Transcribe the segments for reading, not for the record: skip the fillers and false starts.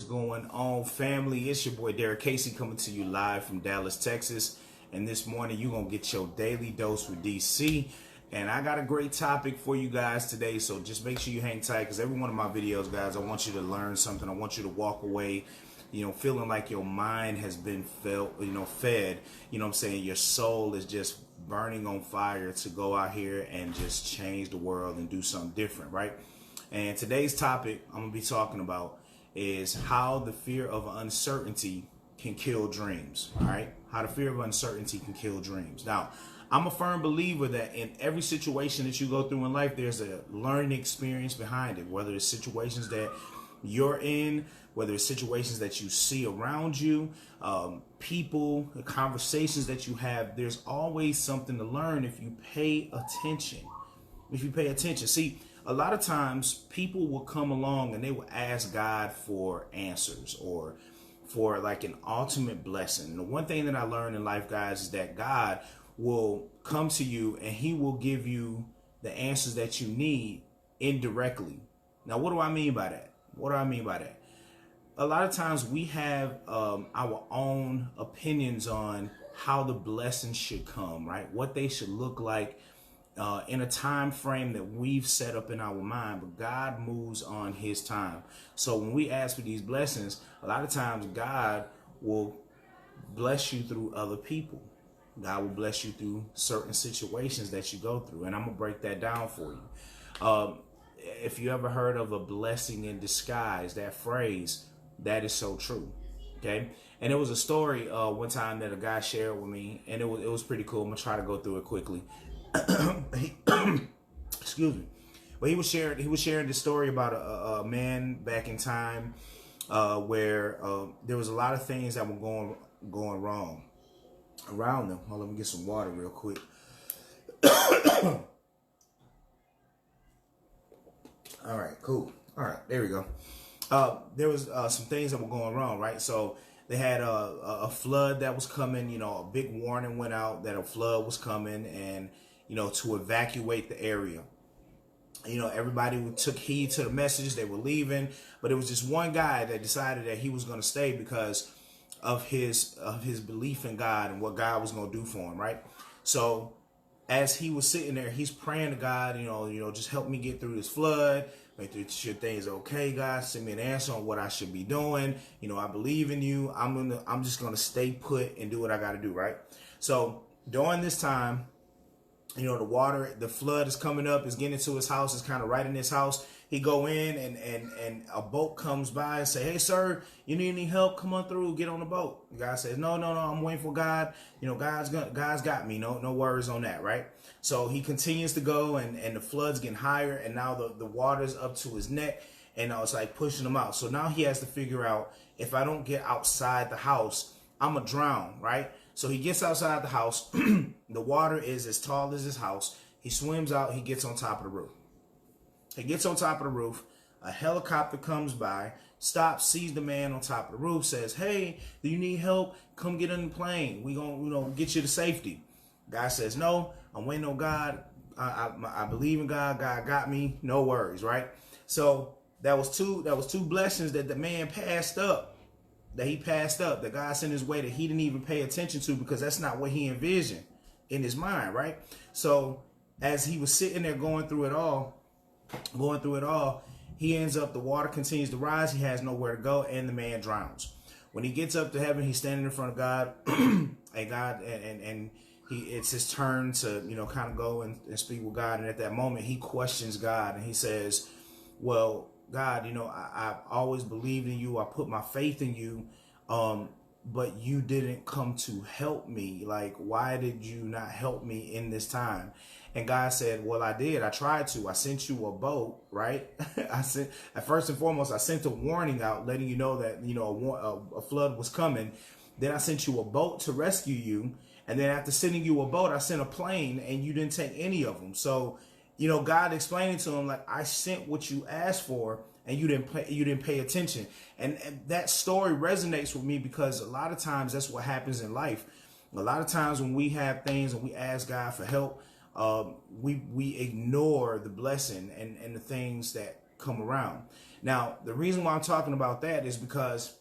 going on, family? It's your boy Derrick Casey coming to you live from Dallas, Texas. And this morning you're gonna get your daily dose with DC. And I got a great topic for you guys today, so just make sure you hang tight, because every one of my videos, guys, I want you to learn something. I want you to walk away, feeling like your mind has been fed. I'm saying? Your soul is just burning on fire to go out here and just change the world and do something different, right? And today's topic I'm gonna be talking about is how the fear of uncertainty can kill dreams. All right, how the fear of uncertainty can kill dreams. Now, I'm a firm believer that in every situation that you go through in life, there's a learning experience behind it, whether it's situations that you're in, whether it's situations that you see around you, people, the conversations that you have. There's always something to learn if you pay attention. See, a lot of times people will come along and they will ask God for answers or for like an ultimate blessing. And the one thing that I learned in life, guys, is that God will come to you and he will give you the answers that you need indirectly. Now, what do I mean by that? A lot of times we have our own opinions on how the blessings should come, right? What they should look like in a time frame that we've set up in our mind, but God moves on his time. So when we ask for these blessings, a lot of times God will bless you through other people. God will bless you through certain situations that you go through. And I'm going to break that down for you. If you ever heard of a blessing in disguise, that phrase, that is so true. Okay. And it was a story one time that a guy shared with me, and it was pretty cool. I'm going to try to go through it quickly. Excuse me. But he was sharing this story about a man back in time where there was a lot of things that were going wrong around them. Hold on, let me get some water real quick. All right, cool. All right, there we go. There was some things that were going wrong, right? So they had a flood that was coming. A big warning went out that a flood was coming, and to evacuate the area. Everybody took heed to the message. They were leaving, but it was just one guy that decided that he was going to stay because of his belief in God and what God was going to do for him, right? So as he was sitting there, he's praying to God, just help me get through this flood. Make sure things are okay, God. Send me an answer on what I should be doing. I believe in you. I'm just gonna stay put and do what I got to do, right? So during this time, the flood is coming up, is getting into his house, is kind of right in his house. He go in and a boat comes by and say, hey, sir, you need any help? Come on through, get on the boat. The guy says, no, I'm waiting for God. God's got me. No worries on that, right? So he continues to go, and the flood's getting higher, and now the water's up to his neck, and it's like pushing him out. So now he has to figure out, if I don't get outside the house, I'm going to drown, right? So he gets outside the house. The water is as tall as his house. He swims out. He gets on top of the roof. A helicopter comes by, stops, sees the man on top of the roof, says, hey, do you need help? Come get in the plane. We gonna get you to safety. Guy says, no, I'm waiting on God. I believe in God. God got me. No worries, right? So that was two blessings that the man passed up. That God sent his way, that he didn't even pay attention to, because that's not what he envisioned in his mind, right? So as he was sitting there going through it all, he ends up, the water continues to rise. He has nowhere to go, and the man drowns. When he gets up to heaven, he's standing in front of God, and God, and it's his turn to, kind of go and speak with God. And at that moment, he questions God, and he says, well, God, I've always believed in you. I put my faith in you. But you didn't come to help me. Like, why did you not help me in this time? And God said, well, I did. I tried to. I sent you a boat, right? First and foremost, I sent a warning out letting you know that, a flood was coming. Then I sent you a boat to rescue you. And then after sending you a boat, I sent a plane, and you didn't take any of them. So, God explaining to him, like, I sent what you asked for, and you didn't pay attention. And that story resonates with me, because a lot of times that's what happens in life. A lot of times when we have things and we ask God for help, we ignore the blessing and the things that come around. Now, the reason why I'm talking about that is because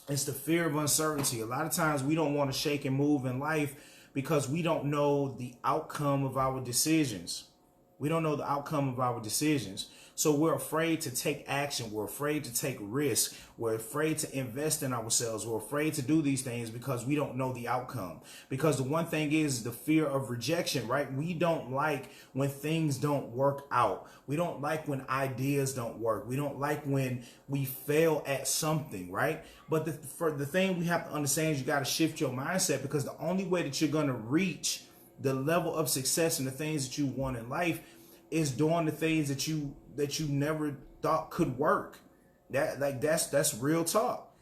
it's the fear of uncertainty. A lot of times we don't want to shake and move in life because we don't know the outcome of our decisions. We don't know the outcome of our decisions. So we're afraid to take action. We're afraid to take risks. We're afraid to invest in ourselves. We're afraid to do these things because we don't know the outcome. Because the one thing is the fear of rejection, right? We don't like when things don't work out. We don't like when ideas don't work. We don't like when we fail at something, right? But the thing we have to understand is you got to shift your mindset, because the only way that you're going to reach the level of success and the things that you want in life is doing the things that you never thought could work. That's real talk.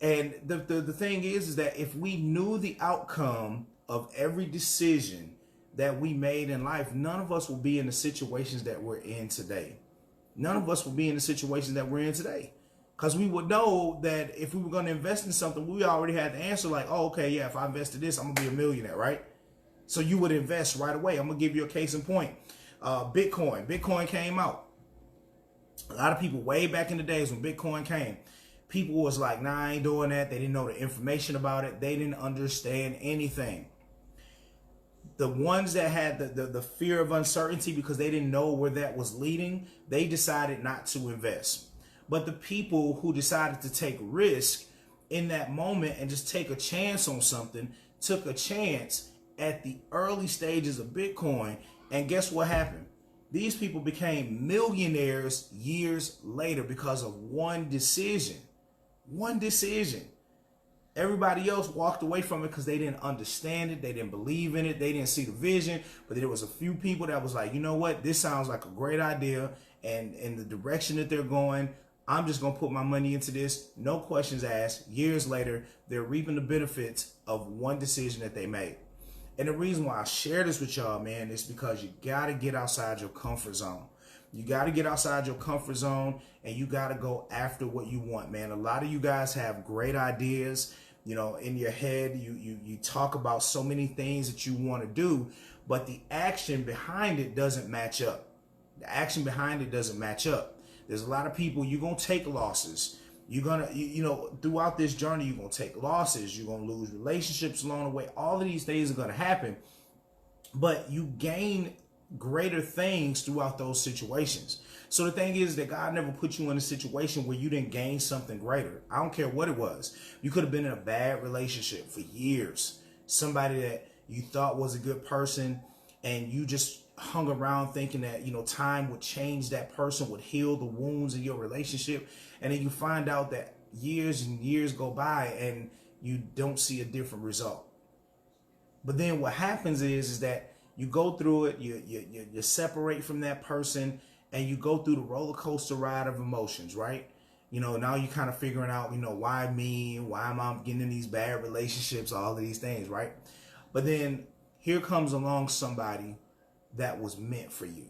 And the thing is that if we knew the outcome of every decision that we made in life, none of us will be in the situations that we're in today. None of us will be in the situations that we're in today. Because we would know that if we were going to invest in something, we already had the answer, like, oh, okay, yeah, if I invested this, I'm going to be a millionaire, right? So you would invest right away. I'm going to give you a case in point. Bitcoin came out. A lot of people way back in the days when Bitcoin came, people was like, nah, I ain't doing that. They didn't know the information about it. They didn't understand anything. The ones that had the fear of uncertainty because they didn't know where that was leading, they decided not to invest. But the people who decided to take risk in that moment and just take a chance on something, took a chance at the early stages of Bitcoin. And guess what happened? These people became millionaires years later because of one decision. One decision. Everybody else walked away from it because they didn't understand it. They didn't believe in it. They didn't see the vision. But there was a few people that was like, you know what? This sounds like a great idea. And in the direction that they're going, I'm just going to put my money into this. No questions asked. Years later, they're reaping the benefits of one decision that they made. And the reason why I share this with y'all, man, is because you got to get outside your comfort zone. You got to get outside your comfort zone, and you got to go after what you want, man. A lot of you guys have great ideas, in your head. You talk about so many things that you want to do, but the action behind it doesn't match up. The action behind it doesn't match up. There's a lot of people, you're going to take losses. You're going to, throughout this journey, you're going to take losses. You're going to lose relationships along the way. All of these things are going to happen. But you gain greater things throughout those situations. So the thing is that God never put you in a situation where you didn't gain something greater. I don't care what it was. You could have been in a bad relationship for years. Somebody that you thought was a good person, and you just hung around thinking that, time would change that person, would heal the wounds in your relationship. And then you find out that years and years go by and you don't see a different result. But then what happens is that you go through it, you separate from that person, and you go through the roller coaster ride of emotions, right? Now you're kind of figuring out, why me? Why am I getting in these bad relationships? All of these things, right? But then here comes along somebody that was meant for you.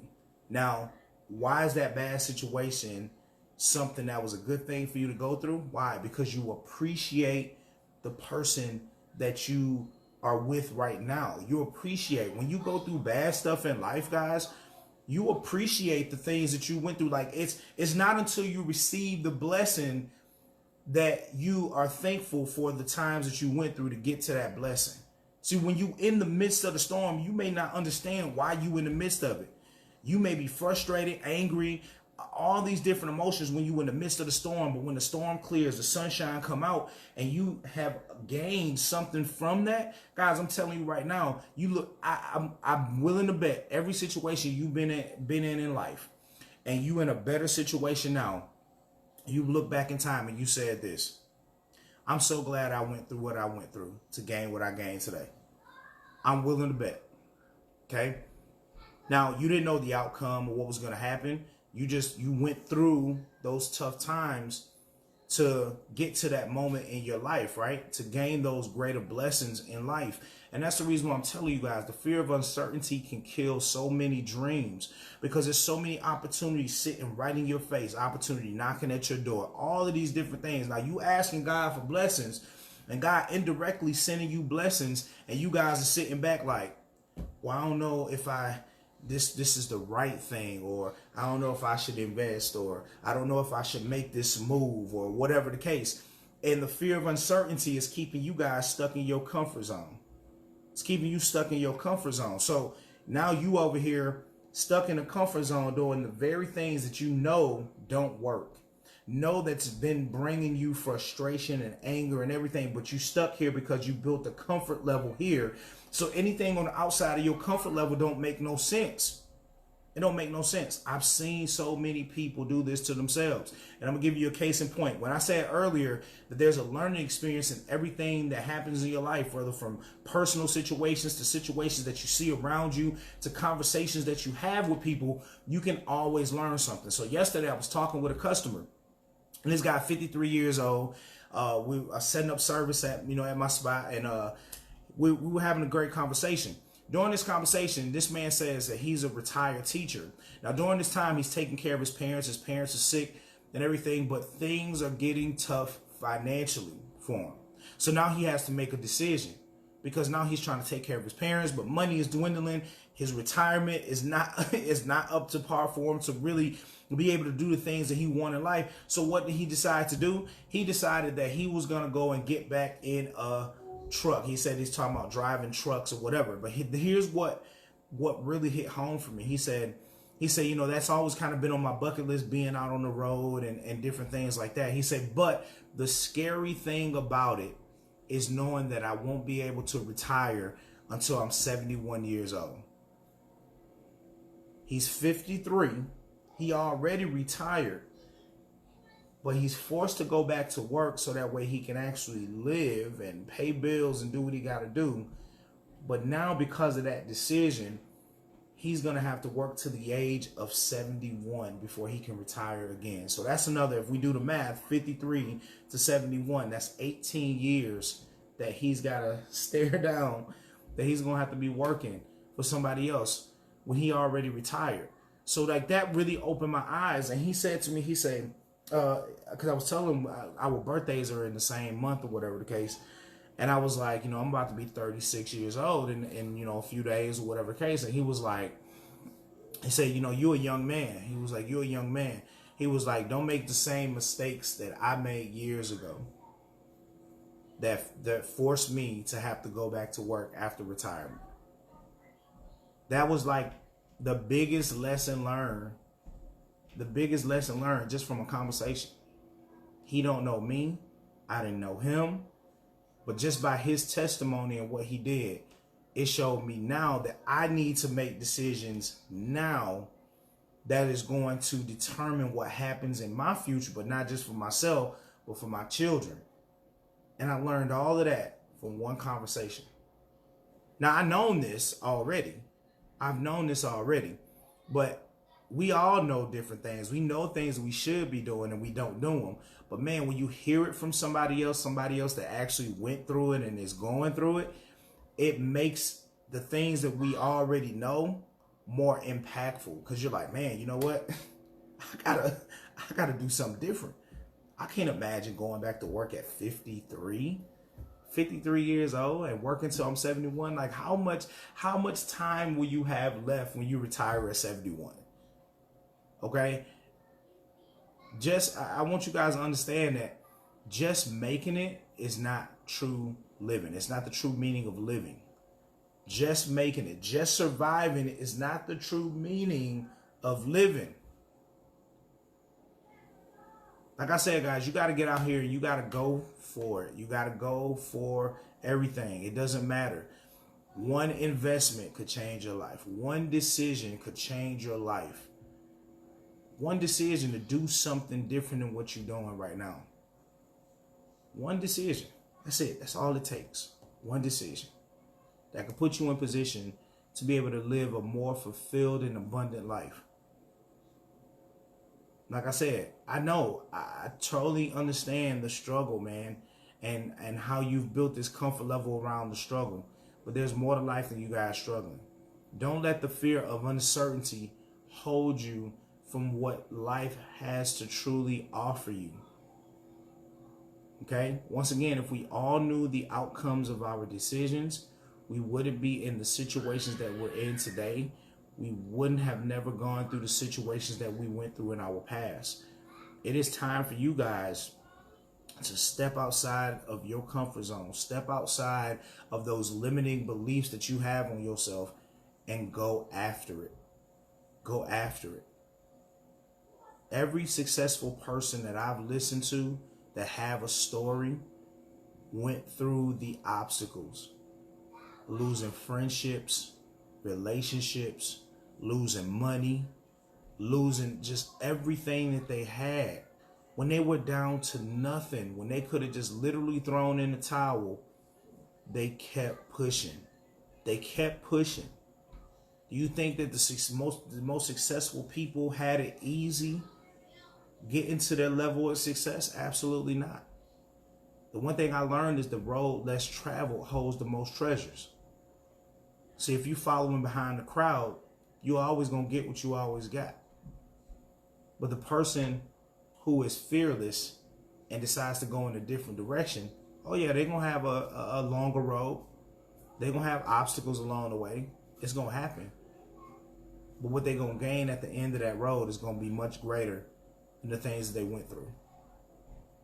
Now, why is that bad situation something that was a good thing for you to go through? Why? Because you appreciate the person that you are with right now. You appreciate when you go through bad stuff in life, guys. You appreciate the things that you went through. Like it's not until you receive the blessing that you are thankful for the times that you went through to get to that blessing. See, when you in the midst of the storm, you may not understand why you in the midst of it. You may be frustrated, angry, all these different emotions when you in the midst of the storm. But when the storm clears, the sunshine come out, and you have gained something from that, guys, I'm telling you right now, I'm willing to bet every situation you've been in life, and you in a better situation now, you look back in time and you said this: I'm so glad I went through what I went through to gain what I gained today. I'm willing to bet. Okay? Now, you didn't know the outcome or what was going to happen. You went through those tough times to get to that moment in your life, right? To gain those greater blessings in life. And that's the reason why I'm telling you guys, the fear of uncertainty can kill so many dreams, because there's so many opportunities sitting right in your face, opportunity knocking at your door, all of these different things. Now you asking God for blessings, and God indirectly sending you blessings, and you guys are sitting back like, well, I don't know if I this is the right thing, or I don't know if I should invest, or I don't know if I should make this move, or whatever the case. And the fear of uncertainty is keeping you guys stuck in your comfort zone. It's keeping you stuck in your comfort zone. So now you over here stuck in a comfort zone doing the very things that you know don't work. Know that's been bringing you frustration and anger and everything, but you stuck here because you built a comfort level here. So anything on the outside of your comfort level don't make no sense. It don't make no sense. I've seen so many people do this to themselves. And I'm going to give you a case in point. When I said earlier that there's a learning experience in everything that happens in your life, whether from personal situations to situations that you see around you to conversations that you have with people, you can always learn something. So yesterday I was talking with a customer. And this guy, 53 years old, we are setting up service at my spot, and we were having a great conversation. During this conversation, this man says that he's a retired teacher. Now, during this time, he's taking care of his parents. His parents are sick and everything, but things are getting tough financially for him. So now he has to make a decision, because now he's trying to take care of his parents, but money is dwindling. His retirement is not up to par for him to really be able to do the things that he wanted in life. So what did he decide to do? He decided that he was going to go and get back in a truck. He said he's talking about driving trucks or whatever. But here's what really hit home for me. He said, that's always kind of been on my bucket list, being out on the road and different things like that. He said, but the scary thing about it is knowing that I won't be able to retire until I'm 71 years old. He's 53. He already retired, but he's forced to go back to work so that way he can actually live and pay bills and do what he got to do. But now, because of that decision, he's going to have to work to the age of 71 before he can retire again. So that's another, if we do the math, 53 to 71, that's 18 years that he's got to stare down, that he's going to have to be working for somebody else when he already retired. So like that really opened my eyes. And he said to me, because I was telling him our birthdays are in the same month or whatever the case. And I was like, I'm about to be 36 years old in a few days or whatever the case. And he was like, he said, you're a young man. He was like, you're a young man. He was like, don't make the same mistakes that I made years ago that forced me to have to go back to work after retirement. That was like the biggest lesson learned just from a conversation. He don't know me. I didn't know him. But just by his testimony and what he did, it showed me now that I need to make decisions now that is going to determine what happens in my future, but not just for myself, but for my children. And I learned all of that from one conversation. Now, I've known this already, but we all know different things. We know things we should be doing and we don't do them. But man, when you hear it from somebody else that actually went through it and is going through it, it makes the things that we already know more impactful. Because you're like, man, you know what? I gotta do something different. I can't imagine going back to work at 53 years old and working till I'm 71. Like how much time will you have left when you retire at 71? Okay. I want you guys to understand that just making it is not true living. It's not the true meaning of living. Just making it, just surviving it is not the true meaning of living. Like I said, guys, you got to get out here and you got to go for it. You got to go for everything. It doesn't matter. One investment could change your life. One decision could change your life. One decision to do something different than what you're doing right now. One decision. That's it. That's all it takes. One decision that could put you in position to be able to live a more fulfilled and abundant life. Like I said, I know, I totally understand the struggle, man, and how you've built this comfort level around the struggle. But there's more to life than you guys struggling. Don't let the fear of uncertainty hold you from what life has to truly offer you. Okay? Once again, if we all knew the outcomes of our decisions, we wouldn't be in the situations that we're in today. we wouldn't have never gone through the situations that we went through in our past. It is time for you guys to step outside of your comfort zone, step outside of those limiting beliefs that you have on yourself, and go after it. Go after it. Every successful person that I've listened to that have a story went through the obstacles, losing friendships, relationships, losing money, losing just everything that they had. When they were down to nothing, when they could have just literally thrown in the towel, they kept pushing. They kept pushing. Do you think that the most successful people had it easy getting to their level of success? Absolutely not. The one thing I learned is the road less traveled holds the most treasures. See, if you following behind the crowd, you're always going to get what you always got. But the person who is fearless and decides to go in a different direction, oh yeah, they're going to have a longer road. They're going to have obstacles along the way. It's going to happen. But what they're going to gain at the end of that road is going to be much greater than the things that they went through.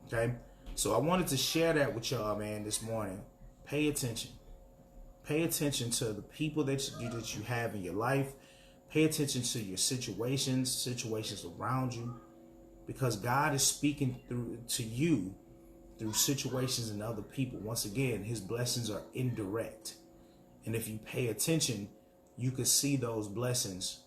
Okay? So I wanted to share that with y'all, man, this morning. Pay attention. Pay attention to the people that you have in your life. Pay attention to your situations around you, because God is speaking to you through situations and other people. Once again, his blessings are indirect. And if you pay attention, you can see those blessings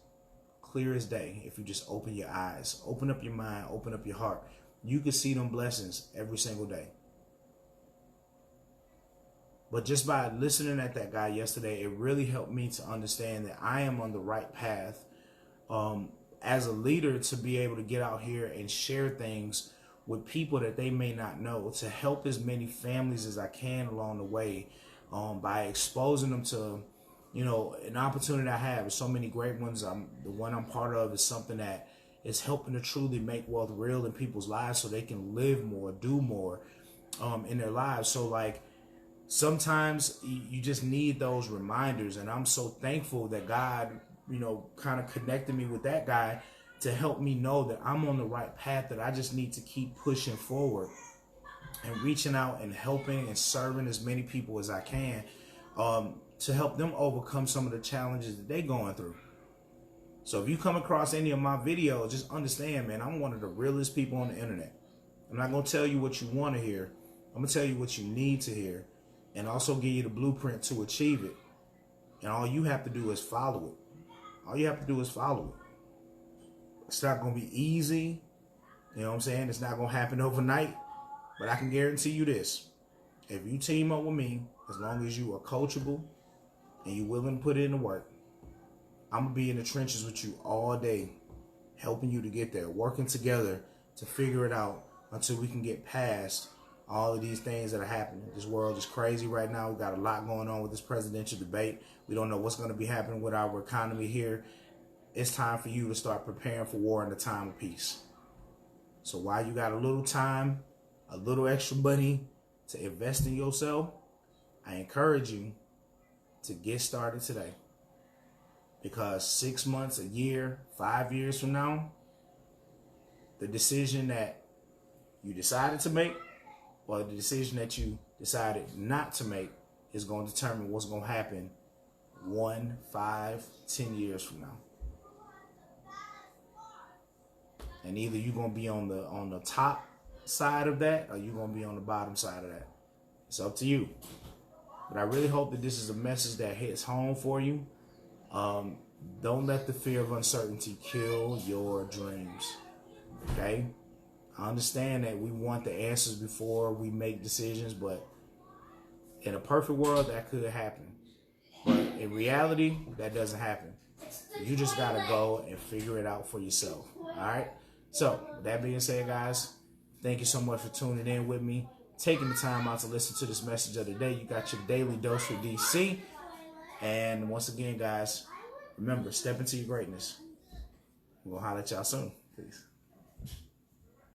clear as day. If you just open your eyes, open up your mind, open up your heart, you can see them blessings every single day. But just by listening at that guy yesterday, it really helped me to understand that I am on the right path as a leader, to be able to get out here and share things with people that they may not know, to help as many families as I can along the way, by exposing them to, an opportunity I have. There's so many great ones. The one I'm part of is something that is helping to truly make wealth real in people's lives so they can live more, do more in their lives. So like, sometimes you just need those reminders. And I'm so thankful that God, kind of connected me with that guy to help me know that I'm on the right path, that I just need to keep pushing forward and reaching out and helping and serving as many people as I can, to help them overcome some of the challenges that they're going through. So if you come across any of my videos, just understand, man, I'm one of the realest people on the internet. I'm not going to tell you what you want to hear. I'm going to tell you what you need to hear, and also give you the blueprint to achieve it. And all you have to do is follow it. All you have to do is follow it. It's not going to be easy. You know what I'm saying? It's not going to happen overnight. But I can guarantee you this. If you team up with me, as long as you are coachable and you're willing to put in the work, I'm going to be in the trenches with you all day, helping you to get there, working together to figure it out until we can get past all of these things that are happening. This world is crazy right now. We've got a lot going on with this presidential debate. We don't know what's going to be happening with our economy here. It's time for you to start preparing for war in the time of peace. So while you got a little time, a little extra money to invest in yourself, I encourage you to get started today. Because 6 months, a year, 5 years from now, the decision that you decided to make, or the decision that you decided not to make, is going to determine what's going to happen 1, 5, 10 years from now. And either you're going to be on the top side of that, or you're going to be on the bottom side of that. It's up to you. But I really hope that this is a message that hits home for you. Don't let the fear of uncertainty kill your dreams. Okay? I understand that we want the answers before we make decisions, but in a perfect world, that could happen. But in reality, that doesn't happen. You just got to go and figure it out for yourself. All right? So, with that being said, guys, thank you so much for tuning in with me, taking the time out to listen to this message of the day. You got your daily dose with DC. And once again, guys, remember, step into your greatness. We're going to holler at y'all soon. Peace.